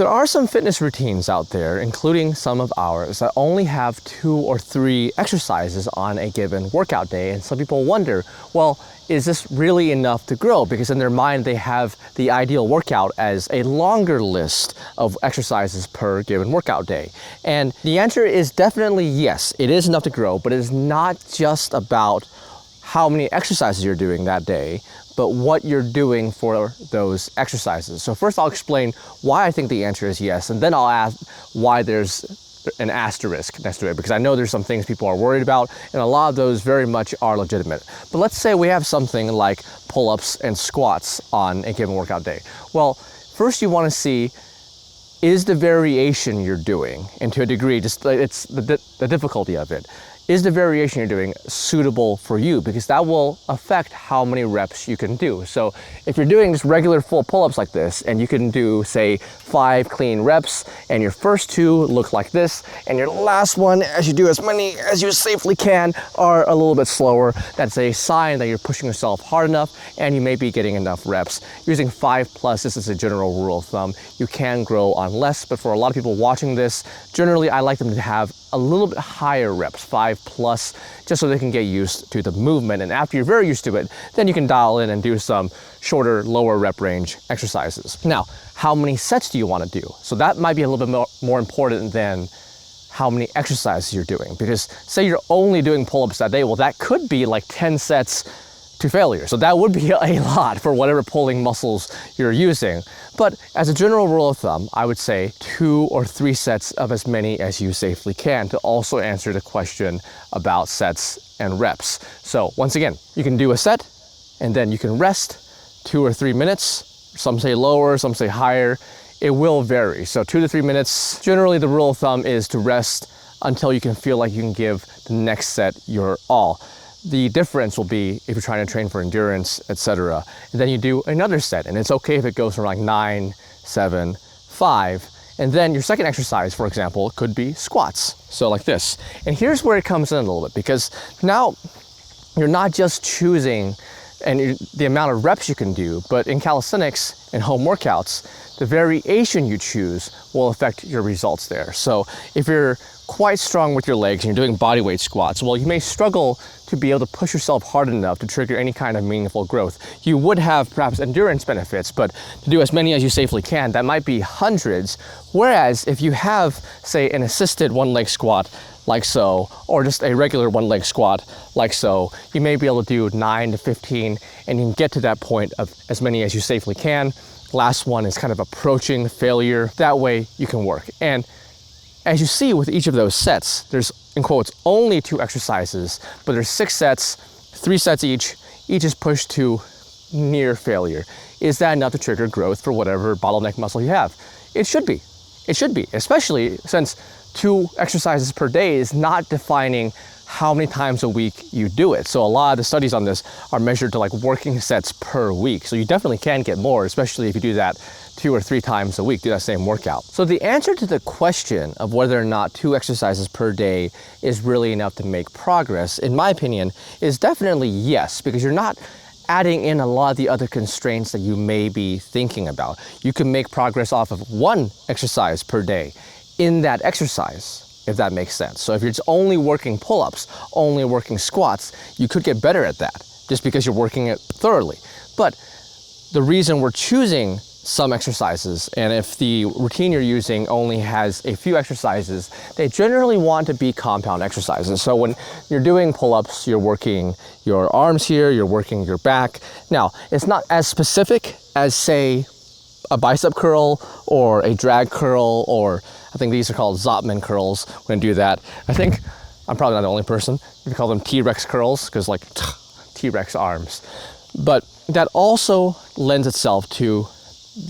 There are some fitness routines out there, including some of ours, that only have 2 or 3 exercises on a given workout day. And some people wonder, well, is this really enough to grow? Because in their mind, they have the ideal workout as a longer list of exercises per given workout day. And the answer is definitely yes, it is enough to grow, but it is not just about how many exercises you're doing that day, but what you're doing for those exercises. So first I'll explain why I think the answer is yes, and then I'll ask why there's an asterisk next to it, because I know there's some things people are worried about, and a lot of those very much are legitimate. But let's say we have something like pull-ups and squats on a given workout day. Well, first you want to see, is the variation you're doing, and to a degree, just it's the difficulty of it, is the variation you're doing suitable for you? Because that will affect how many reps you can do. So if you're doing just regular full pull-ups like this, and you can do, say, 5 clean reps, and your first 2 look like this, and your last one, as you do as many as you safely can, are a little bit slower, that's a sign that you're pushing yourself hard enough, and you may be getting enough reps. Using 5+, this is a general rule of thumb. You can grow on less, but for a lot of people watching this, generally I like them to have a little bit higher reps, 5+, just so they can get used to the movement. And after you're very used to it, then you can dial in and do some shorter, lower rep range exercises. Now, how many sets do you want to do? So that might be a little bit more important than how many exercises you're doing. Because say you're only doing pull-ups that day, well, that could be like 10 sets to failure. So that would be a lot for whatever pulling muscles you're using. But as a general rule of thumb, I would say 2 or 3 sets of as many as you safely can to also answer the question about sets and reps. So once again, you can do a set and then you can rest 2 or 3 minutes. Some say lower, some say higher. It will vary. So 2 to 3 minutes. Generally the rule of thumb is to rest until you can feel like you can give the next set your all. The difference will be if you're trying to train for endurance, etc. And then you do another set, and it's okay if it goes from like 9, 7, 5. And then your second exercise, for example, could be squats. So like this. And here's where it comes in a little bit, because now you're not just choosing the amount of reps you can do, but in calisthenics and home workouts, the variation you choose will affect your results there. So if you're quite strong with your legs and you're doing bodyweight squats, well, you may struggle to be able to push yourself hard enough to trigger any kind of meaningful growth. You would have perhaps endurance benefits, but to do as many as you safely can, that might be hundreds. Whereas if you have, say, an assisted one-leg squat like so, or just a regular one-leg squat like so, you may be able to do 9 to 15, and you can get to that point of as many as you safely can. Last one is kind of approaching failure. That way you can work. And as you see with each of those sets, there's, in quotes, only 2 exercises, but there's 6 sets, 3 sets each is pushed to near failure. Is that enough to trigger growth for whatever bottleneck muscle you have? It should be. It should be, especially since 2 exercises per day is not defining how many times a week you do it. So a lot of the studies on this are measured to like working sets per week. So you definitely can get more, especially if you do that 2 or 3 times a week, do that same workout. So the answer to the question of whether or not 2 exercises per day is really enough to make progress, in my opinion, is definitely yes, because you're not adding in a lot of the other constraints that you may be thinking about. You can make progress off of 1 exercise per day in that exercise, if that makes sense. So if you're just only working pull-ups, only working squats, you could get better at that just because you're working it thoroughly. But the reason we're choosing some exercises, and if the routine you're using only has a few exercises, they generally want to be compound exercises. So when you're doing pull-ups, you're working your arms here, you're working your back. Now, it's not as specific as, say, a bicep curl or a drag curl, or I think these are called Zotman curls. We're gonna do that. I think I'm probably not the only person. We call them T-Rex curls, because like T-Rex arms. But that also lends itself to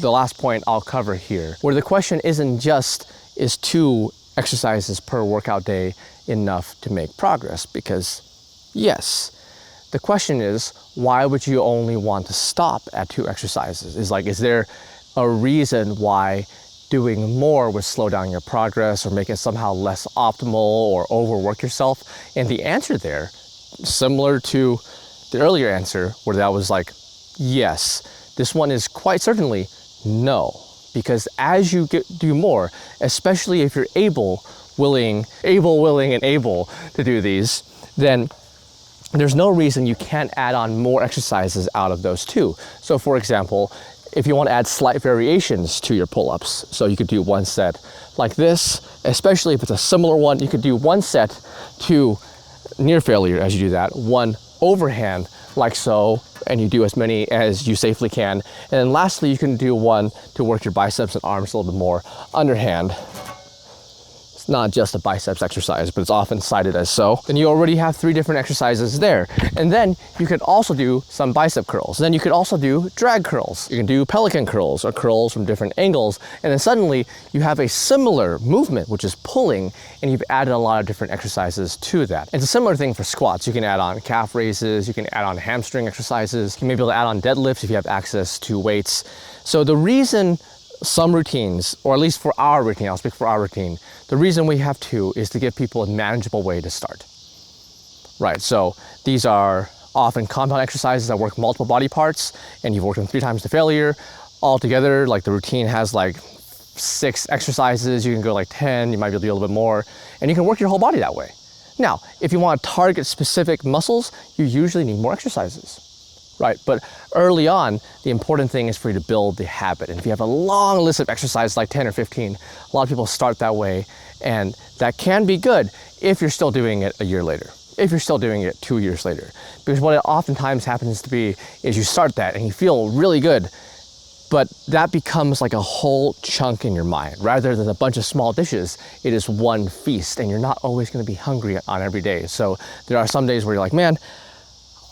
the last point I'll cover here, where the question isn't just, is 2 exercises per workout day enough to make progress? Because yes. The question is, why would you only want to stop at 2 exercises? Is there a reason why doing more would slow down your progress or make it somehow less optimal or overwork yourself? And the answer there, similar to the earlier answer, where that was like, yes, this one is quite certainly no. because as you do more, especially if you're able, willing, and able to do these, then there's no reason you can't add on more exercises out of those too. So for example, if you want to add slight variations to your pull-ups, so you could do one set like this, especially if it's a similar one, you could do one set to near failure as you do that, one overhand like so, and you do as many as you safely can. And then lastly, you can do one to work your biceps and arms a little bit more underhand. It's not just a biceps exercise, but it's often cited as so. Then you already have 3 different exercises there. And then you could also do some bicep curls. Then you could also do drag curls. You can do pelican curls or curls from different angles. And then suddenly you have a similar movement, which is pulling, and you've added a lot of different exercises to that. It's a similar thing for squats. You can add on calf raises, you can add on hamstring exercises, you may be able to add on deadlifts if you have access to weights. So the reason some routines, or at least for our routine, I'll speak for our routine, the reason we have 2 is to give people a manageable way to start. Right, so these are often compound exercises that work multiple body parts, and you've worked them 3 times to failure. Altogether, like the routine has like 6 exercises, you can go like 10, you might be able to do a little bit more, and you can work your whole body that way. Now, if you want to target specific muscles, you usually need more exercises. Right, but early on, the important thing is for you to build the habit. And if you have a long list of exercises, like 10 or 15, a lot of people start that way, and that can be good if you're still doing it a year later, if you're still doing it 2 years later. Because what it oftentimes happens to be is you start that and you feel really good, but that becomes like a whole chunk in your mind. Rather than a bunch of small dishes, it is one feast, and you're not always gonna be hungry on every day. So there are some days where you're like, man,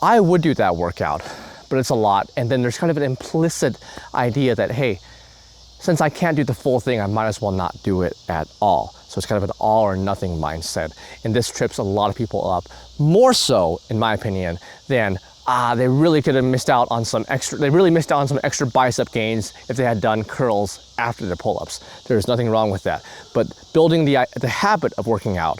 I would do that workout, but it's a lot. And then there's kind of an implicit idea that, hey, since I can't do the full thing, I might as well not do it at all. So it's kind of an all or nothing mindset. And this trips a lot of people up, more so, in my opinion, than, they really could have missed out on some extra bicep gains if they had done curls after their pull-ups. There's nothing wrong with that. But building the habit of working out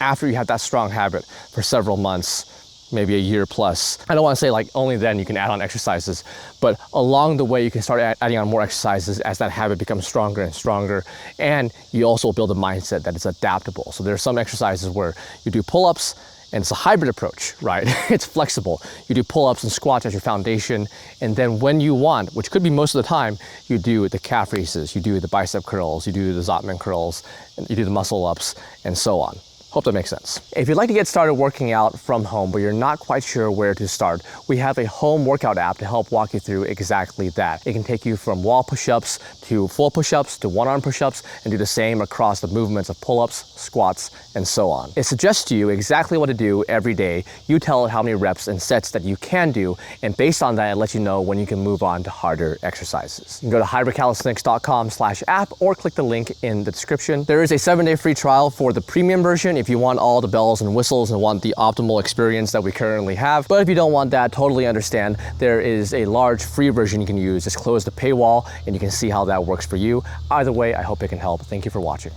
after you have that strong habit for several months, maybe a year plus. I don't want to say like only then you can add on exercises, but along the way you can start adding on more exercises as that habit becomes stronger and stronger. And you also build a mindset that is adaptable. So there are some exercises where you do pull-ups, and it's a hybrid approach, right? It's flexible. You do pull-ups and squats as your foundation, and then when you want, which could be most of the time, you do the calf raises, you do the bicep curls, you do the Zotman curls, and you do the muscle ups, and so on. Hope that makes sense. If you'd like to get started working out from home, but you're not quite sure where to start, we have a home workout app to help walk you through exactly that. It can take you from wall push-ups to full push-ups to one-arm push-ups and do the same across the movements of pull-ups, squats, and so on. It suggests to you exactly what to do every day. You tell it how many reps and sets that you can do, and based on that, it lets you know when you can move on to harder exercises. You can go to hybridcalisthenics.com/app or click the link in the description. There is a 7-day free trial for the premium version if you want all the bells and whistles and want the optimal experience that we currently have. But if you don't want that, totally understand. There is a large free version you can use. Just close the paywall and you can see how that works for you. Either way, I hope it can help. Thank you for watching.